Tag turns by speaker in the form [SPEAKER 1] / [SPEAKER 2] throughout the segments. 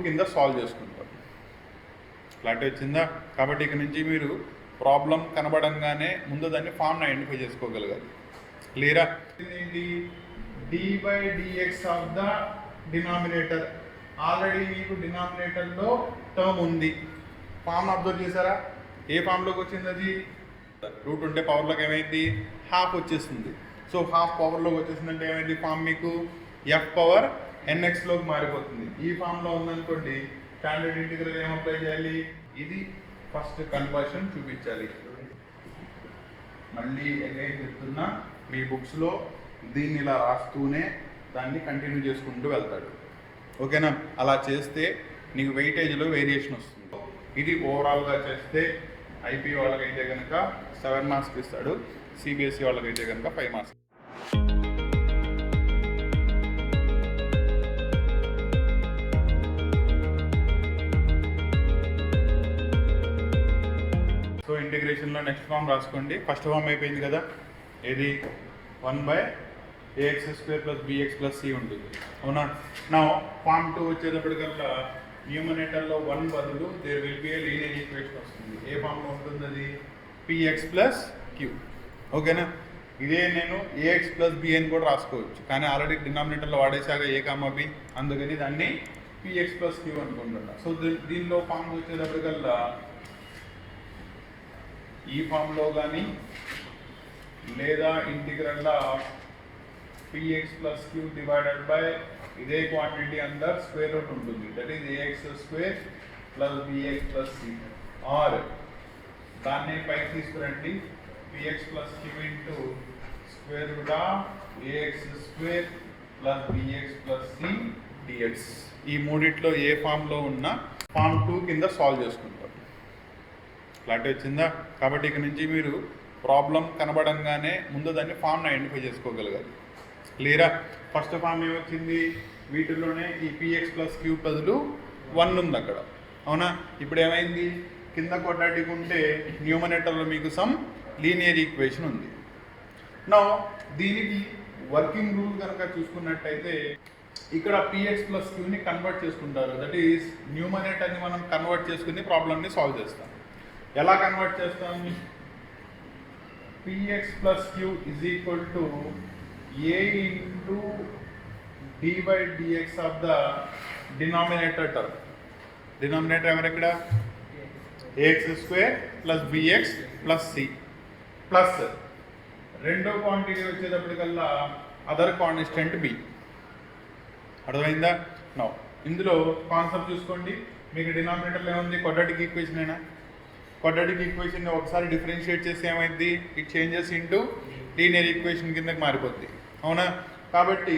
[SPEAKER 1] కింద సాల్వ్ చేసుకుంటారు. క్లారిటీ వచ్చిందా? కాబట్టి ఇక నుంచి మీరు ప్రాబ్లం కనబడంగానే ముందు దాన్ని ఫామ్ని ఐడెంటిఫై చేసుకోగలగాలి. క్లియరా? ఏంటి? d/dx of the denominator. Already మీకు డినామినేటర్లో టర్మ్ ఉంది. ఫామ్ అబ్జర్వ్ చేశారా? ఏ ఫామ్లోకి వచ్చింది? అది రూట్ ఉంటే పవర్లోకి ఏమైంది? హాఫ్ వచ్చేస్తుంది. సో హాఫ్ పవర్లోకి వచ్చేసిందంటే ఏమైంది? ఫామ్ మీకు ఎఫ్ పవర్ ఎన్ఎక్స్లోకి మారిపోతుంది. ఈ ఫామ్లో ఉందనుకోండి, స్టాండర్డ్ ఇంటిగ్రల్ ఏం అప్లై చేయాలి? ఇది ఫస్ట్ కన్వర్షన్ చూపించాలి. మళ్ళీ అగైన్ చెప్తున్నా, మీ బుక్స్లో దీన్ని ఇలా రాస్తూనే దాన్ని కంటిన్యూ చేసుకుంటూ వెళ్తాడు. ఓకేనా? అలా చేస్తే నీకు వెయిటేజ్లో వేరియేషన్ వస్తుంది. ఇది ఓవరాల్గా చేస్తే ఐపీ వాళ్ళకైతే కనుక 7 మార్క్స్ ఇస్తాడు, సిబిఎస్ఈ వాళ్ళకైతే కనుక 5 మార్క్స్. సో ఇంటిగ్రేషన్లో నెక్స్ట్ ఫామ్ రాసుకోండి. ఫస్ట్ ఫామ్ అయిపోయింది కదా, ఏది 1/ax² + bx + c ఉంటుంది. అవునా? నా ఫామ్ 2 వచ్చేటప్పటికల్లా న్యూమరేటర్లో 1 బదులు there will be a linear equation వస్తుంది. ఏ ఫామ్లో ఉంటుంది? అది px + q. ఓకేనా? ఇదే నేను ax + b అని కూడా రాసుకోవచ్చు, కానీ ఆల్రెడీ డినామినేటర్లో వాడేసాక a, b, అందుకని దాన్ని px + q అనుకుంటున్నా. సో దీనిలో ఫామ్ వచ్చేటప్పటికల్లా ఈ ఫామ్లో కానీ లేదా ఇంటిగ్రల్లో px + q డివైడెడ్ బై ఇదే క్వాంటిటీ అందర్ స్క్వేర్ రూట్ ఉంటుంది. That is ax² + bx + c. Or దాన్ని పైకి తీసుకురండి, px + q into square root of ax² + bx + c dx. ఈ మూడిట్లో ఏ ఫామ్లో ఉన్నా ఫామ్ 2 కింద సాల్వ్ చేసుకుంటాం. క్లారిటీ వచ్చిందా? కాబట్టి ఇక నుంచి మీరు ప్రాబ్లం కనబడంగానే ముందు దాన్ని ఫామ్ని ఐడెంటిఫై చేసుకోగలగాలి. క్లియరా? ఫస్ట్ ఫామ్ ఏమొచ్చింది? వీటిలోనే ఈ px + q బదులు 1 ఉంది అక్కడ. అవునా? ఇప్పుడు ఏమైంది? కింద క్వాడ్రాటిక్ ఉంటే న్యూమరేటర్లో మీకు సమ్ లీనియర్ ఈక్వేషన్ ఉంది. నా దీనికి వర్కింగ్ రూల్ కనుక చూసుకున్నట్టయితే ఇక్కడ px + qని కన్వర్ట్ చేసుకుంటారు. దట్ ఈస్ న్యూమరేటర్ని మనం కన్వర్ట్ చేసుకుని ప్రాబ్లమ్ని సాల్వ్ చేస్తాం. ఎలా కన్వర్ట్ చేస్తాం? px + q = a into d/dx of the denominator term. Denominator ఎవరు ఇక్కడ? ax² + bx + c ప్లస్ రెండో క్వాంటిటీ వచ్చేటప్పటికల్లా అదర్ కాన్స్టెంట్ b. అర్థమైందా? నో ఇందులో కాన్సెప్ట్ చూసుకోండి. మీకు డినామినేటర్లో ఏముంది? క్వాడ్రాటిక్ ఈక్వేషన్ అయినా. క్వాడ్రాటిక్ ఈక్వేషన్ని ఒకసారి డిఫరెన్షియేట్ చేస్తే ఏమైంది? It changes into linear equation కిందకి మారిపోద్ది. అవునా? కాబట్టి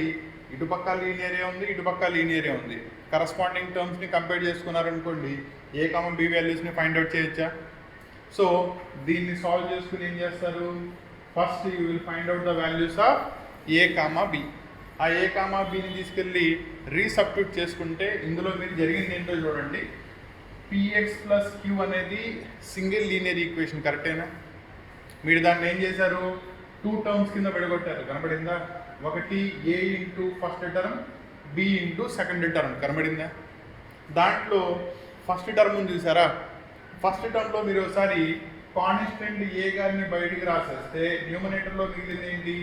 [SPEAKER 1] ఇటుపక్క లీనియరే ఉంది, ఇటుపక్క లీనియరే ఉంది. కరస్పాండింగ్ టర్మ్స్ని కంపేర్ చేసుకున్నారనుకోండి, a, b వాల్యూస్ని ఫైండ్ అవుట్ చేయొచ్చా? సో దీన్ని సాల్వ్ చేసుకుని ఏం చేస్తారు? First you will find out the values of a, b. ఆ a, bని తీసుకెళ్ళి రీసబ్స్టిట్యూట్ చేసుకుంటే ఇందులో మీరు జరిగింది ఏంటో చూడండి. px + q అనేది సింగిల్ లీనియర్ ఈక్వేషన్, కరెక్టేనా? మీరు దాన్ని ఏం చేశారు? 2 టర్మ్స్ కింద విడగొట్టారు. కనబడిందా? ఒకటి a into first term, b into second term. కనబడిందా? దాంట్లో ఫస్ట్ టర్మ్ చూసారా? ఫస్ట్ టర్మ్లో మీరు ఒకసారి కాన్స్టెంట్ a గారిని బయటికి రాసేస్తే న్యూమరేటర్లో మిగిలింది ఏంటి?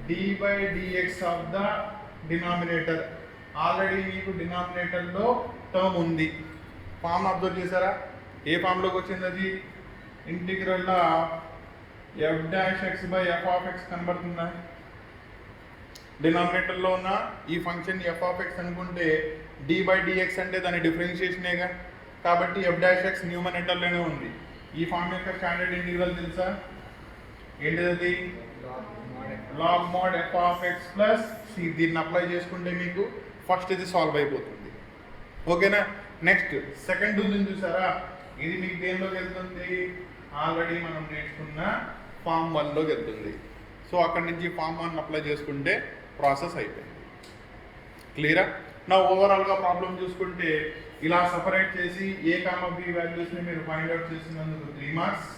[SPEAKER 1] d/dx of the denominator. Already మీకు డినామినేటర్లో టర్మ్ ఉంది. ఫామ్ అబ్జర్వ్ చేశారా? ఏ ఫామ్లోకి వచ్చింది? అది ఇంటిగ్రల్లో f'(x/f(x) కనబడుతుందా? డినామినేటర్లో ఉన్న ఈ ఫంక్షన్ f(x) అనుకుంటే d/dx అంటే దాని డిఫరెన్షియేషనేగా. కాబట్టి f'(x) న్యూమరేటర్లోనే ఉంది. ఈ ఫామ్ యొక్క స్టాండర్డ్ ఇంటిగ్రల్ తెలుసా? ఏంటిది? log mod f(x) + c. దీన్ని అప్లై చేసుకుంటే మీకు ఫస్ట్ ఇది సాల్వ్ అయిపోతుంది. ఓకేనా? నెక్స్ట్ సెకండ్ ఉంది చూసారా? ఇది మీకు దేనిలోకి వెళ్తుంది? ఆల్రెడీ మనం నేర్చుకున్న ఫామ్ 1లోకి వెళ్తుంది. సో అక్కడి నుంచి ఫామ్ 1 అప్లై చేసుకుంటే ప్రాసెస్ అయిపోయింది. క్లియరా? నా ఓవరాల్గా ప్రాబ్లం చూసుకుంటే ఇలా సపరేట్ చేసి a, b వాల్యూస్ని మీరు ఫైండ్ అవుట్ చేసినందుకు 3 మార్క్స్,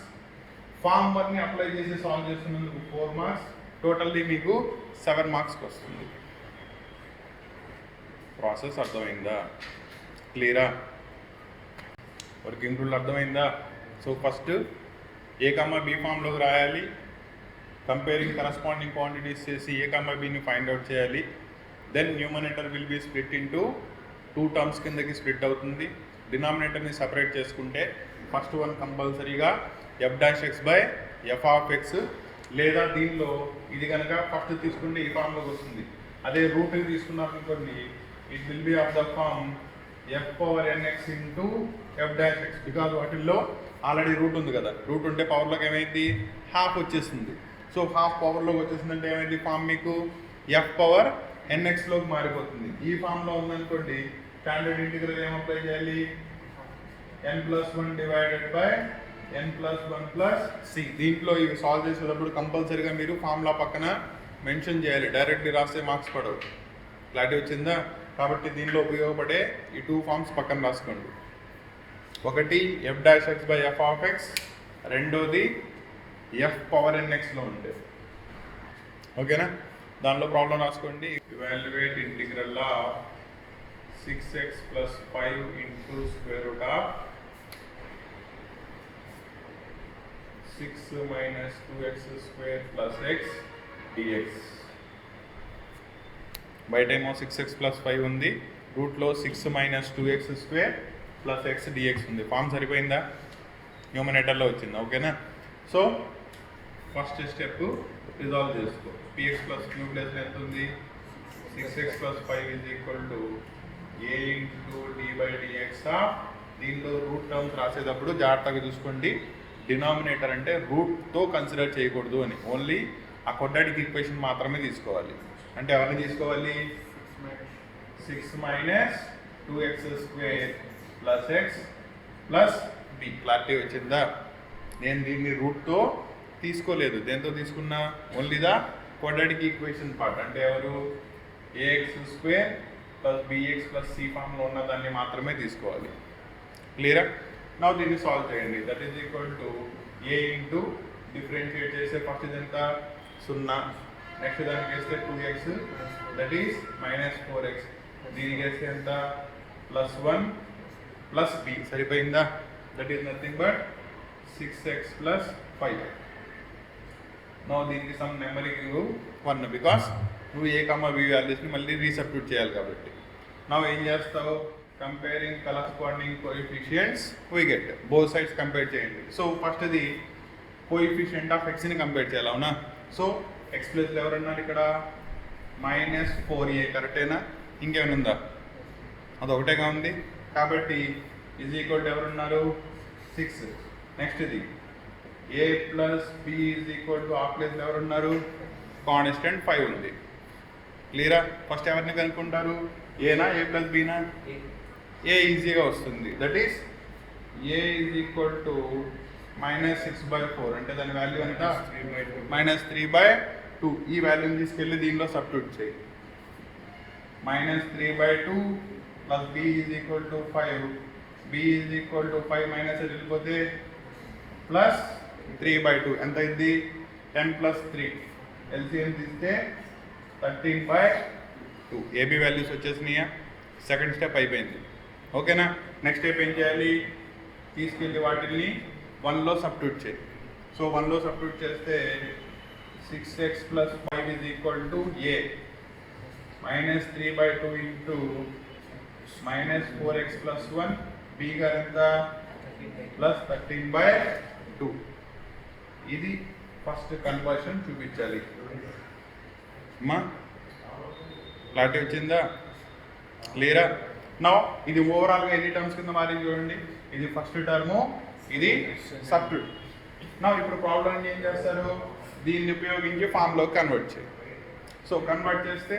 [SPEAKER 1] ఫామ్ 1ని అప్లై చేసి సాల్వ్ చేస్తున్నందుకు 4 మార్క్స్, టోటల్లీ మీకు 7 మార్క్స్కి వస్తుంది. ప్రాసెస్ అర్థమైందా? క్లియరా? వర్కింగ్ రూల్ అర్థమైందా? So first A comma B ఫామ్లోకి రాయాలి, కంపేరింగ్ కరస్పాండింగ్ క్వాంటిటీస్ చేసి ఏ కమ్మ బిని ఫైండ్ అవుట్ చేయాలి. Then numerator will be split into 2 terms కిందకి స్ప్లిట్ అవుతుంది. డినామినేటర్ని సపరేట్ చేసుకుంటే ఫస్ట్ వన్ కంపల్సరీగా f'(x/f(x) లేదా దీనిలో ఇది కనుక ఫస్ట్ తీసుకుంటే ఈ ఫామ్లోకి వస్తుంది. అదే రూట్ని తీసుకున్నారనుకోండి, it will be of the form f(nx) into f'(x) because వాటిల్లో ఆల్రెడీ రూట్ ఉంది కదా. రూట్ ఉంటే పవర్లోకి ఏమైంది, హాఫ్ వచ్చేసింది. సో హాఫ్ పవర్లోకి వచ్చేసిందంటే ఏమైంది, ఫామ్ మీకు f(nx)లోకి మారిపోతుంది. ఈ ఫామ్లో ఉందనుకోండి, స్టాండర్డ్ ఇంటిగ్రల్ ఏం అప్లై చేయాలి, n+1 divided by n+1 c. దీంట్లో ఇవి సాల్వ్ చేసేటప్పుడు కంపల్సరీగా మీరు ఫార్ములా పక్కన మెన్షన్ చేయాలి. డైరెక్ట్లీ రాస్తే మార్క్స్ పడవు. క్లారిటీ వచ్చిందా? కాబట్టి దీనిలో ఉపయోగపడే ఈ 2 ఫార్మ్స్ పక్కన రాసుకోండి. ఒకటి f'(x/f(x), రెండోది f(nx)లో ఉండే. ఓకేనా? దానిలో ప్రాబ్లం రాసుకోండి. Evaluate integral of 6x + 5 into square root of 6 - 2x² + x dx. బయటేమో 6x + 5 ఉంది, రూట్లో 6 - 2x² + x dx ఉంది. ఫామ్ సరిపోయిందా? న్యూమరేటర్లో వచ్చిందా? ఓకేనా? సో ఫస్ట్ స్టెప్ రిజాల్వ్ చేసుకో. px + q ప్లేస్లో ఎంత ఉంది, 6x + 5 a ఇంటూ d/dx. దీనిలో రూట్ టర్మ్స్ రాసేటప్పుడు జాగ్రత్తగా చూసుకోండి. డినామినేటర్ అంటే రూట్తో కన్సిడర్ చేయకూడదు అని, ఓన్లీ ఆ క్వాడ్రాటిక్ ఈక్వేషన్ మాత్రమే తీసుకోవాలి. అంటే ఎవరిని తీసుకోవాలి, 6 - 2x² + x + b. క్లారిటీ వచ్చిందా? నేను దీన్ని రూట్తో తీసుకోలేదు. దేంతో తీసుకున్నా, only the quadratic equation part. అంటే ఎవరు, ax² + bx + c ఫామ్లో ఉన్న దాన్ని మాత్రమే తీసుకోవాలి. క్లియరా? నా దీన్ని సాల్వ్ చేయండి. That is equal to a into differentiate చేస్తే ఫస్ట్ ఇదంతా 0, నెక్స్ట్ దానికి వేస్తే 2x, దట్ ఈస్ -4x. దీనికి వేస్తే ఎంత, +1 + b. సరిపోయిందా? That is nothing but 6x + 5. No దీనికి సమ్ నెంబర్ గివ్ 1 బికాస్ నువ్వు a, b వాల్యూస్ని మళ్ళీ రీసబ్స్టిట్యూట్ చేయాలి కాబట్టి. నా ఏం చేస్తావు, comparing corresponding coefficients we get both sides compare చేయండి. సో ఫస్ట్ అది కోఎఫిషియంట్ ఆఫ్ ఎక్స్ని కంపేర్ చేయాలి, అవునా? సో ఎక్స్ ప్లేస్లో ఎవరన్నారు ఇక్కడ, -4a. కరెక్టేనా? ఇంకేమైనా ఉందా? అదొకటేగా ఉంది. కాబట్టి ఈజ్ ఈక్వల్ టు ఎవరున్నారు, 6. నెక్స్ట్ ఇది a + b is equal to ఆ ప్లేస్లో ఎవరున్నారు, కాన్స్టెంట్ 5 ఉంది. క్లియరా? ఫస్ట్ ఎవరిని కనుక్కుంటారు, ఏనా a + bనా? a ఈజీగా వస్తుంది. That is a is equal to -6/4. అంటే దాని వాల్యూ ఎంత, -3/2. ఈ వాల్యూని తీసుకెళ్ళి దీనిలో సబ్స్టిట్యూట్ చేయి. -3/2 + b is equal to 5. b is equal to 5 minus వెళ్ళిపోతే +3/2. ఎంత అయింది, 10 + 3. ఎల్సిఎం తీస్తే 13/2. ఏబీ వాల్యూస్ వచ్చేసినాయా? సెకండ్ స్టెప్ అయిపోయింది. ఓకేనా? నెక్స్ట్ స్టెప్ ఏం చేయాలి, తీసుకెళ్ళి వాటిని 1లో సబ్స్టిట్యూట్ చేయి. సో 1లో సబ్స్టిట్యూట్ చేస్తే 6x + 5 is equal to a -3/2 into -4x + 1. b గారు ఎంత, +13/2. ఇది ఫస్ట్ కన్వర్షన్ చూపించాలి. అమ్మా క్లారిటీ వచ్చిందా? క్లియరా? నా ఇది ఓవరాల్గా ఎన్ని టర్మ్స్ కింద మారింది చూడండి. ఇది ఫస్ట్ టర్ము, ఇది సబ్స్టిట్యూట్. నా ఇప్పుడు ప్రాబ్లం ఏం చేస్తారు, దీన్ని ఉపయోగించి ఫామ్లోకి కన్వర్ట్ చేయి. సో కన్వర్ట్ చేస్తే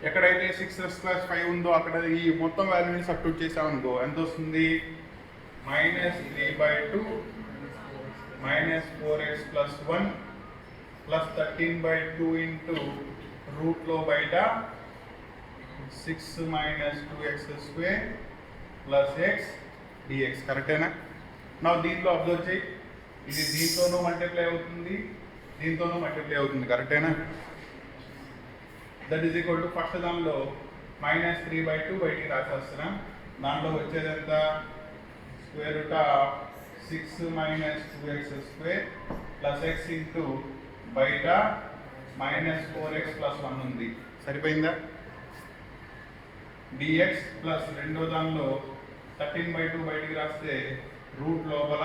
[SPEAKER 1] ఎక్కడైతే 6x + 5 ఉందో అక్కడ ఈ మొత్తం వాల్యూని సబ్స్టిట్యూట్ చేసామనుకో ఎంత వస్తుంది, -3/2 -4x + 1 +13/2 ఇంటూ రూట్లో బయట 6 - 2x² + x dx. కరెక్టేనా? నా దీంట్లో అబ్జర్వ్ చేయి, ఇది దీంతోనూ మల్టిప్లై అవుతుంది, దీంతోనూ మల్టిప్లై అవుతుంది. కరెక్టేనా? That is equal to first దానిలో -3/2 బయటికి రాసేస్తున్నాం. దాంట్లో వచ్చేది ఎంత? Square root of 6 - 2x² plus x into బయట -4x + 1 ఉంది. సరిపోయిందా? dx ప్లస్ రెండో దానిలో 13/2 బయటికి రాస్తే రూట్ లోపల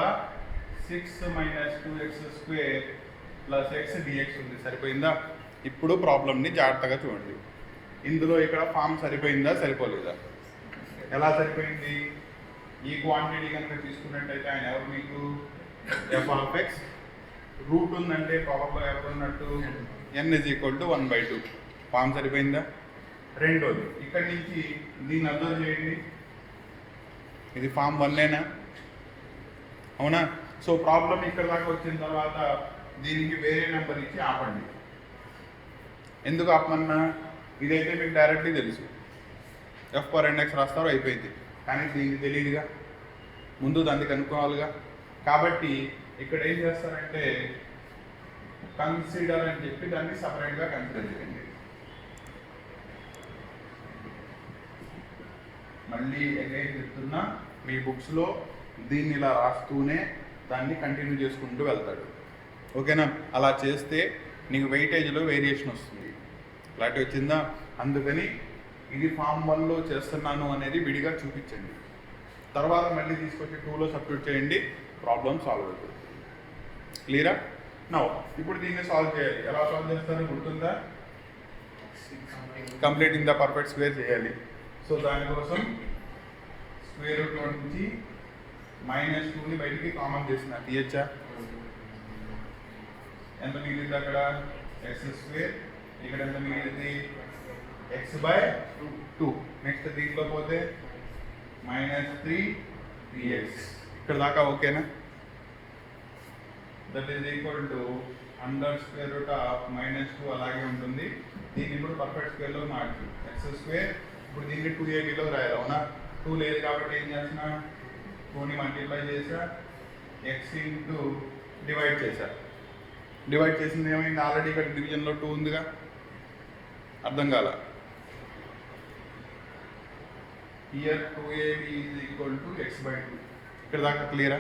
[SPEAKER 1] 6 - 2x² ప్లస్ x dx ఉంది. సరిపోయిందా? ఇప్పుడు ప్రాబ్లమ్ని జాగ్రత్తగా చూడండి. ఇందులో ఇక్కడ ఫామ్ సరిపోయిందా సరిపోలేదా? ఎలా సరిపోయింది? ఈ క్వాంటిటీ కనుక తీసుకున్నట్టయితే ఆయన ఎవరు మీకు? f(x) రూట్ ఉందంటే పవర్లో ఎవరు ఉన్నట్టు? n = 1/2. ఫామ్ సరిపోయిందా? రెండోది ఇక్కడి నుంచి దీన్ని అబ్జర్వ్ చేయండి. ఇది ఫామ్ 1ఏనా? అవునా? సో ప్రాబ్లం ఇక్కడ దాకా వచ్చిన తర్వాత దీనికి వేరే నెంబర్ ఇచ్చి ఆపండి. ఎందుకు ఆపమన్నా? ఇదైతే మీకు డైరెక్ట్లీ తెలుసు, f(n)x రాస్తారు అయిపోయింది. కానీ దీనికి తెలియదుగా, ముందు దాన్ని కనుక్కోవాలిగా. కాబట్టి ఇక్కడ ఏం చేస్తారంటే కన్సిడర్ అని చెప్పి దాన్ని సపరేట్గా కన్సిడర్ చేయండి. మళ్ళీ అగైన్ చెప్తున్నా, మీ బుక్స్లో దీన్ని ఇలా రాస్తూనే దాన్ని కంటిన్యూ చేసుకుంటూ వెళ్తాడు. ఓకేనా? అలా చేస్తే నీకు వెయిటేజ్లో వేరియేషన్ వస్తుంది. క్లారిటీ వచ్చిందా? అందుకని ఇది ఫామ్ 1లో చేస్తున్నాను అనేది విడిగా చూపించండి. తర్వాత మళ్ళీ తీసుకొచ్చి 2లో సబ్స్టిట్యూట్ చేయండి, ప్రాబ్లమ్ సాల్వ్ అవుతుంది. క్లియరా? నౌ ఇప్పుడు దీన్ని సాల్వ్ చేయాలి. ఎలా సాల్వ్ చేస్తారో గుర్తుందా? కంప్లీటింగ్ ద పర్ఫెక్ట్ స్క్వేర్ చేయాలి. సో దానికోసం స్క్వేర్ రూట్ నుంచి -2ని బయటికి కామన్ చేసిన తీయచ్చా? ఎంత మిగిలింది అక్కడ? x². ఇక్కడ ఎంత మిగిలింది? x/2. నెక్స్ట్ దీంట్లో పోతే -3dx. ఇక్కడ దాకా ఓకేనా? దట్ ఈజ్ ఈక్వల్ టు (√2) అలాగే ఉంటుంది. దీన్ని ఇప్పుడు పర్ఫెక్ట్ స్క్వేర్లో మార్చు. x². ఇప్పుడు దీన్ని 2ab లో రాయాలి. అవునా? 2 లేదు కాబట్టి ఏం చేస్తున్నా? 2ని మల్టిప్లై చేసా, x ఇంటూ డివైడ్ చేశా. డివైడ్ చేసింది ఏమైంది? ఆల్రెడీ ఇక్కడ డివిజన్లో 2 ఉందిగా. అర్థం కాల? Here 2ab = x/2. ఇక్కడ దాకా క్లియరా?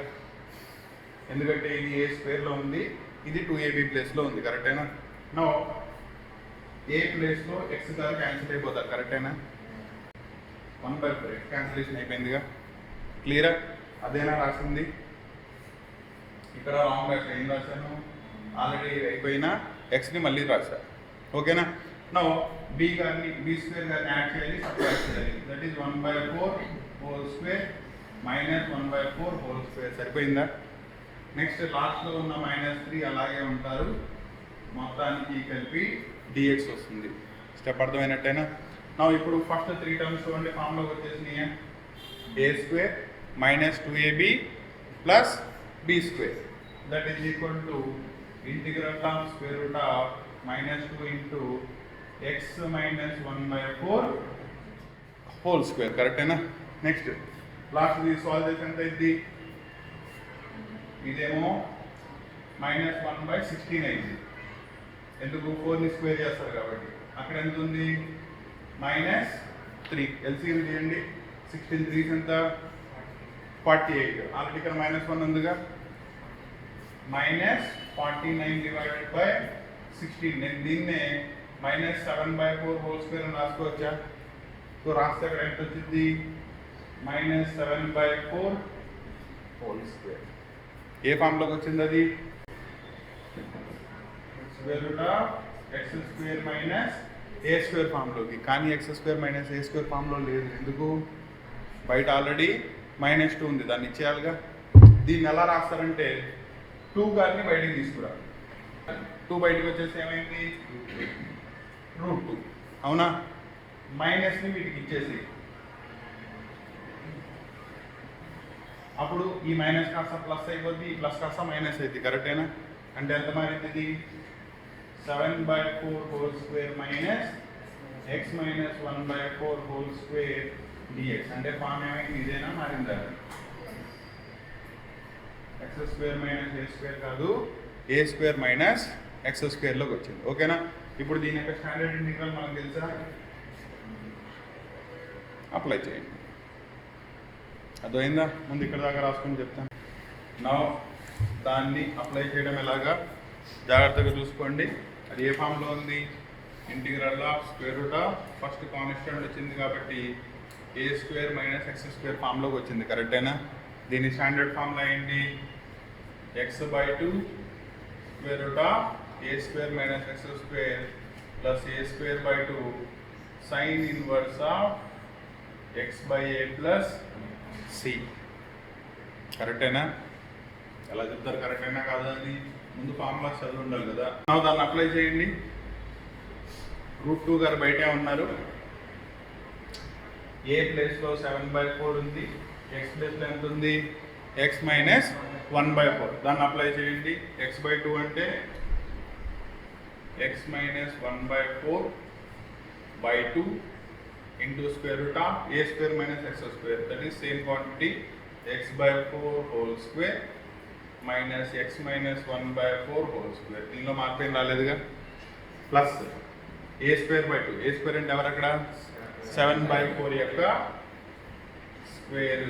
[SPEAKER 1] ఎందుకంటే ఇది a స్క్వేర్లో ఉంది, ఇది 2ab ప్లేస్లో ఉంది. కరెక్టేనా? నో ఏ ప్లేస్లో x గారు క్యాన్సిల్ అయిపోతారు. కరెక్టేనా? 1/4 క్యాన్సిలేషన్ అయిపోయిందిగా. క్లియరా? అదేనా రాసింది? ఇక్కడ రాంగ్ రాసా. ఏం రాశాను? ఆల్రెడీ అయిపోయిన ఎక్స్ని మళ్ళీ రాశా. ఓకేనా? నో b స్క్వేర్ గారిని యాడ్ చేయాలి, సబ్ట్రాక్ట్ చేయాలి. That is 1/4 whole square -1/4 whole square. సరిపోయిందా? నెక్స్ట్ లాస్ట్లో ఉన్న -3 అలాగే ఉంటారు, మొత్తానికి కలిపి dx వస్తుంది. స్టెప్ అర్థమైనట్టేనా? నా ఇప్పుడు ఫస్ట్ 3 టర్మ్స్ చూడండి, ఫామ్లోకి వచ్చేసినాయి. a² -2ab plus b². That is equal to integral of square root of -2 into x - 1/4 whole square. కరెక్టేనా? నెక్స్ట్ లాస్ట్ ఇది సాల్వ్ చేసి ఎంత అయింది? ఇదేమో -1/16 అయింది. ఎందుకు? 4ని స్క్వేర్ చేస్తారు కాబట్టి. అక్కడ ఎంత ఉంది? -3. ఎల్సిఎం చేయండి. 16 3 ఎంత? 48. ఆల్రెడీ ఇక్కడ -1 ఉందిగా. -49/16. నేను దీన్నే -7/4 హోల్ స్క్వేర్ అని రాసుకోవచ్చా? సో రాస్తే అక్కడ ఎంత వచ్చింది? -7/4 హోల్ స్క్వేర్. ఏ ఫామ్లోకి వచ్చింది అది? Square root of x² - a² ఫామ్లోకి. కానీ x² - a² ఫామ్లో లేదు. ఎందుకు? బయట ఆల్రెడీ -2 ఉంది, దాన్ని ఇచ్చేయాలిగా. దీన్ని ఎలా రాస్తారంటే 2 గారిని బయటికి తీసుకురా. 2 బయటకు వచ్చేసి ఏమైంది? √2. అవునా? మైనస్ని వీటికి ఇచ్చేసి అప్పుడు ఈ మైనస్ కాస్త ప్లస్ అయిపోద్ది, ఈ ప్లస్ కాస్త మైనస్ అయింది. కరెక్టేనా? అంటే ఎంత మారింది? 7/4 whole square x - 1/4 whole square dx. అంటే ఫామ్ ఏమైంది? ఇదేనా మారిందా? x² - a² కాదు, a² - x² లోకి వచ్చింది. ఓకేనా? ఇప్పుడు దీని యొక్క స్టాండర్డ్ ఇంటిగ్రల్ మనకు తెలుసా? అప్లై చేయండి. అర్థమైందా? ముందు ఇక్కడ దాకా రాసుకొని చెప్తాను. నా దాన్ని అప్లై చేయడం ఎలాగా జాగ్రత్తగా చూసుకోండి. అది ఏ ఫామ్లో ఉంది? Integral of square root of first constant వచ్చింది కాబట్టి a² - x² ఫామ్లోకి వచ్చింది. కరెక్టేనా? దీని స్టాండర్డ్ ఫామ్లో ఏంటి? x/2 square root of a² - x² plus a²/2 sine inverse of x/a plus c. కరెక్టేనా? ఎలా చెప్తారు? కరెక్టేనా కాదా అని ముందు ఫార్ములా చదివి ఉండాలి కదా. దాన్ని అప్లై చేయండి. √2 గారు బయటే ఉన్నారు. ఏ ప్లేస్లో 7/4 ఉంది, ఎక్స్ ప్లేస్లో ఎంత ఉంది? x - 1/4. దాన్ని అప్లై చేయండి. x/2 అంటే x - 1/4/2 into square root of a² - x². That is same quantity x/4 whole square minus x - 1/4 whole square. దీనిలో మార్పు ఏం రాలేదుగా. Plus a²/2. a² అంటే ఎవరు అక్కడ? 7/4 యొక్క square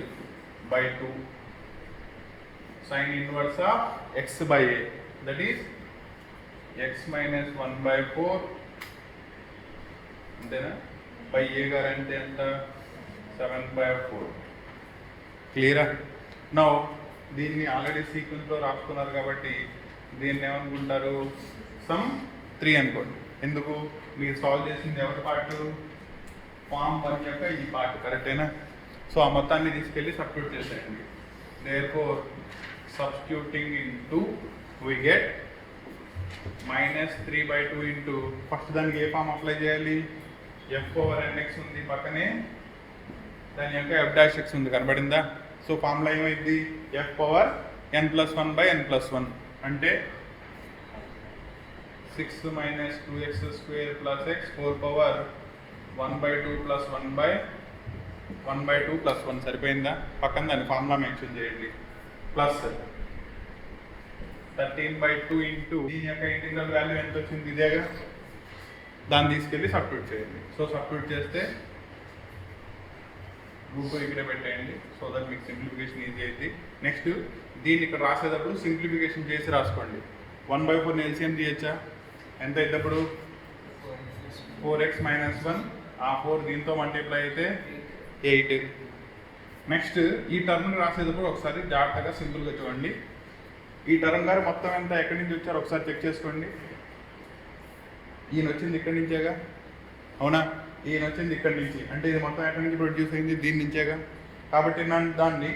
[SPEAKER 1] by 2 sine inverse of x/a. That is x - 1/4 అంతేనా? By ఏ గారు అంటే ఎంత? 7/4. క్లియరా? నౌ దీన్ని ఆల్రెడీ సీక్వెన్స్లో రాసుకున్నారు కాబట్టి దీన్ని ఏమనుకుంటారు? సమ్ 3 అనుకోండి. ఎందుకు? మీరు సాల్వ్ చేసింది ఎవరి పార్ట్? ఫామ్ 1 యొక్క ఈ పార్ట్. కరెక్టేనా? సో ఆ మొత్తాన్ని తీసుకెళ్ళి సబ్స్టిట్యూట్ చేసేయండి. therefore substituting into we get -3/2 into first దానికి ఏ ఫామ్ అప్లై చేయాలి? f/nx ఉంది, పక్కనే దాని యొక్క f'(x) ఉంది. కనబడిందా? సో ఫార్ములా ఏమైంది? f(n+1/n+1) అంటే 6 - 2x² + x 4/1/2 + 1/1/2 + 1 సరిపోయిందా? పక్కన దాని ఫార్ములా మెన్షన్ చేయండి. ప్లస్ 13/2 ఇంటూ దీని యొక్క ఇంటిగ్రల్ వాల్యూ ఎంత వచ్చింది? ఇదేగా. దాన్ని తీసుకెళ్ళి సబ్స్టిట్యూట్ చేయండి. సో సబ్స్టిట్యూట్ చేస్తే √2 ఇక్కడ పెట్టేయండి. సో దట్ మీకు సింప్లిఫికేషన్ ఈజీ అయింది. నెక్స్ట్ దీన్ని ఇక్కడ రాసేటప్పుడు సింప్లిఫికేషన్ చేసి రాసుకోండి. 1/4 ఎల్సిఎం తీయచ్చా? ఎంత అయినప్పుడు? 4x - 1. ఆ 4 దీంతో మల్టిప్లై అయితే 8. నెక్స్ట్ ఈ టర్మ్ని రాసేటప్పుడు ఒకసారి జాగ్రత్తగా సింపుల్గా చూడండి. ఈ టర్మ్ గారు మొత్తం ఎంత ఎక్కడి నుంచి వచ్చారో ఒకసారి చెక్ చేసుకోండి. ఈయన వచ్చింది ఇక్కడి నుంచేగా, అవునా? ఈయన వచ్చింది ఇక్కడి నుంచి, అంటే ఇది మొత్తం ఎక్కడి నుంచి ప్రొడ్యూస్ అయింది? దీని నుంచేగా. కాబట్టి నన్ను దాన్ని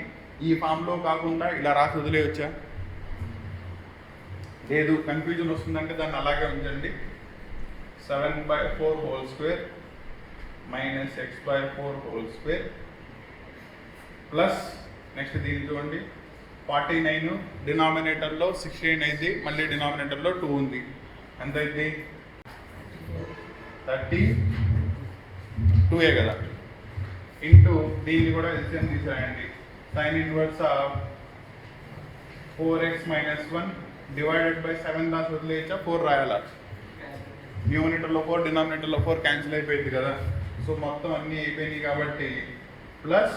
[SPEAKER 1] ఈ ఫామ్లో కాకుండా ఇలా రాసి వదిలేయచ్చా? లేదు, కన్ఫ్యూజన్ వస్తుందంటే దాన్ని అలాగే ఉంచండి. 7/4 whole square minus x/4 whole square plus next దీన్ని చూడండి 49 డినామినేటర్లో 16 అయింది, మళ్ళీ డినామినేటర్లో 2 ఉంది. ఎంత అయింది? 32 కదా. ఇంటూ దీన్ని కూడా ఎల్సిఎం తీసేయండి. Sine inverse of 4x - 1 divided by 7 రాసి వదిలేయచ్చా? 4 రాయాలా? న్యూమినేటర్లో 4 డినామినేటర్లో 4 క్యాన్సిల్ అయిపోయింది కదా. సో మొత్తం అన్నీ అయిపోయినాయి కాబట్టి plus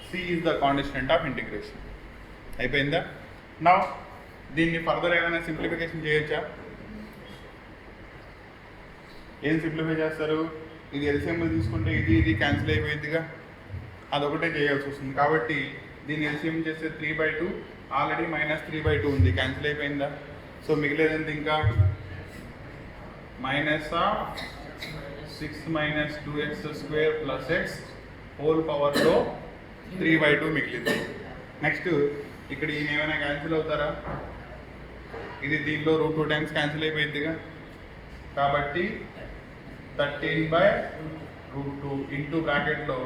[SPEAKER 1] c is the constant of integration. అయిపోయిందా? నా దీన్ని ఫర్దర్ ఏమైనా సింప్లిఫికేషన్ చేయొచ్చా? ఏం సింప్లిఫై చేస్తారు? ఇది ఎల్సిఎం తీసుకుంటే ఇది క్యాన్సిల్ అయిపోయిందిగా, అదొకటే చేయాల్సి వస్తుంది. కాబట్టి దీన్ని ఎల్సిఎం చేస్తే 3/2, ఆల్రెడీ -3/2 ఉంది, క్యాన్సిల్ అయిపోయిందా? సో మిగిలేదంత ఇంకా -6 - 2x² + x హోల్ పవర్లో 3/2 మిగిలింది. నెక్స్ట్ ఇక్కడ ఈయన ఏమైనా క్యాన్సిల్ అవుతారా? ఇది దీనిలో √2 టైమ్స్ క్యాన్సిల్ అయిపోయిందిగా. కాబట్టి 13/√2 ఇంటూ బ్రాకెట్లో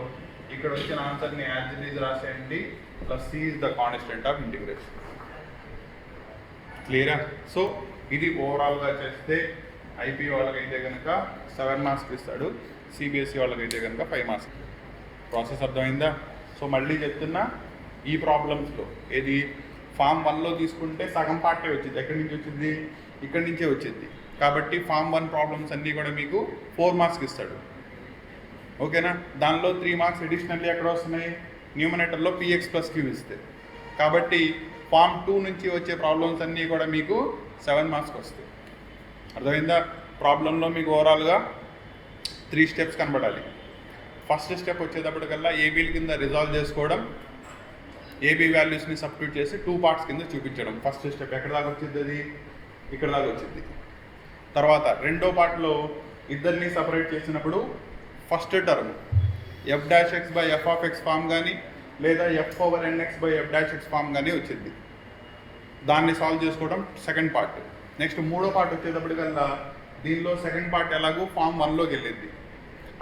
[SPEAKER 1] ఇక్కడ వచ్చిన ఆన్సర్ని యాజ్ ఇట్ ఈజ్ రాసేయండి. Plus c is the constant of integration. క్లియరా? సో ఇది ఓవరాల్గా చేస్తే ఐపీ వాళ్ళకైతే కనుక 7 మార్క్స్ ఇస్తాడు, సిబిఎస్ఈ వాళ్ళకైతే కనుక 5 మార్క్స్. ప్రాసెస్ అర్థమైందా? సో మళ్ళీ చెప్తున్నా, ఈ ప్రాబ్లమ్స్లో ఏది ఫామ్ 1లో తీసుకుంటే సగం పార్టే వచ్చింది. ఎక్కడి నుంచి వచ్చింది? ఇక్కడి నుంచే వచ్చింది. కాబట్టి ఫామ్ 1 ప్రాబ్లమ్స్ అన్నీ కూడా మీకు 4 మార్క్స్కి ఇస్తాడు. ఓకేనా? దానిలో 3 మార్క్స్ అడిషనల్లీ ఎక్కడ వస్తున్నాయి? న్యూమరేటర్లో పిఎక్స్ ప్లస్ క్యూ ఇస్తే. కాబట్టి ఫామ్ 2 నుంచి వచ్చే ప్రాబ్లమ్స్ అన్నీ కూడా మీకు 7 మార్క్స్కి వస్తాయి. అర్థమైందా? ప్రాబ్లంలో మీకు ఓవరాల్గా 3 స్టెప్స్ కనబడాలి. ఫస్ట్ స్టెప్ వచ్చేటప్పటికల్లా ఏబీల కింద రిజాల్వ్ చేసుకోవడం, ఏబీ వాల్యూస్ని సబ్స్టిట్యూట్ చేసి 2 పార్ట్స్ కింద చూపించడం. ఫస్ట్ స్టెప్ ఎక్కడ దాకా వచ్చింది? అది ఇక్కడ దాకా వచ్చింది. తర్వాత రెండో పార్ట్లో ఇద్దరిని సపరేట్ చేసినప్పుడు first term F dash X by F of X form కానీ లేదా F over NX by F dash X form కానీ వచ్చింది. దాన్ని సాల్వ్ చేసుకోవడం సెకండ్ పార్ట్. నెక్స్ట్ మూడో పార్ట్ వచ్చేటప్పటికల్లా దీనిలో సెకండ్ పార్ట్ ఎలాగో ఫామ్ 1లోకి వెళ్ళింది,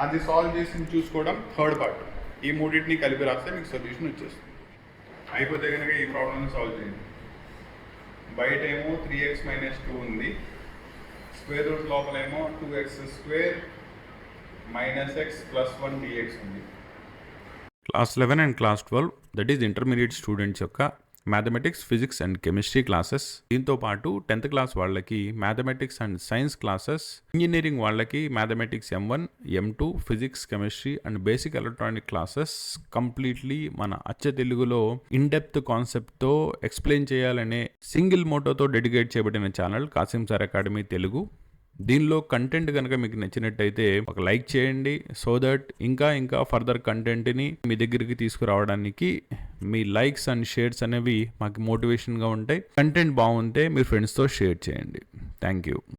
[SPEAKER 1] అది సాల్వ్ చేసి చూసుకోవడం థర్డ్ పార్ట్. ఈ మూడింటిని కలిపి రాస్తే మీకు సొల్యూషన్ వచ్చేస్తుంది. అయిపోతే కనుక ఈ ప్రాబ్లమ్ని సాల్వ్ చేయండి. బయట ఏమో 3x - 2 ఉంది, స్క్వేర్ రూట్ లోపలేమో 2x² - x + 1 dx ఉంది.
[SPEAKER 2] Class 11 and class 12 that is intermediate students యొక్క mathematics, physics and chemistry classes. దీంతో పాటు 10th క్లాస్ వాళ్ళకి mathematics and science classes, engineering వాళ్ళకి mathematics M1, M2, physics, chemistry and basic electronic classes completely మన అచ్చ తెలుగులో in depth కాన్సెప్ట్తో explain చేయాలనే సింగిల్ మోటోతో డెడికేట్ చేయబడిన channel Kasim sir academy Telugu. దీనిలో కంటెంట్ కనుక మీకు నచ్చినట్టయితే ఒక లైక్ చేయండి, సో దట్ ఇంకా ఫర్దర్ కంటెంట్ని మీ దగ్గరికి తీసుకురావడానికి మీ లైక్స్ అండ్ షేర్స్ అనేవి మాకు మోటివేషన్గా ఉంటాయి. కంటెంట్ బాగుంటే మీ ఫ్రెండ్స్తో షేర్ చేయండి. Thank you.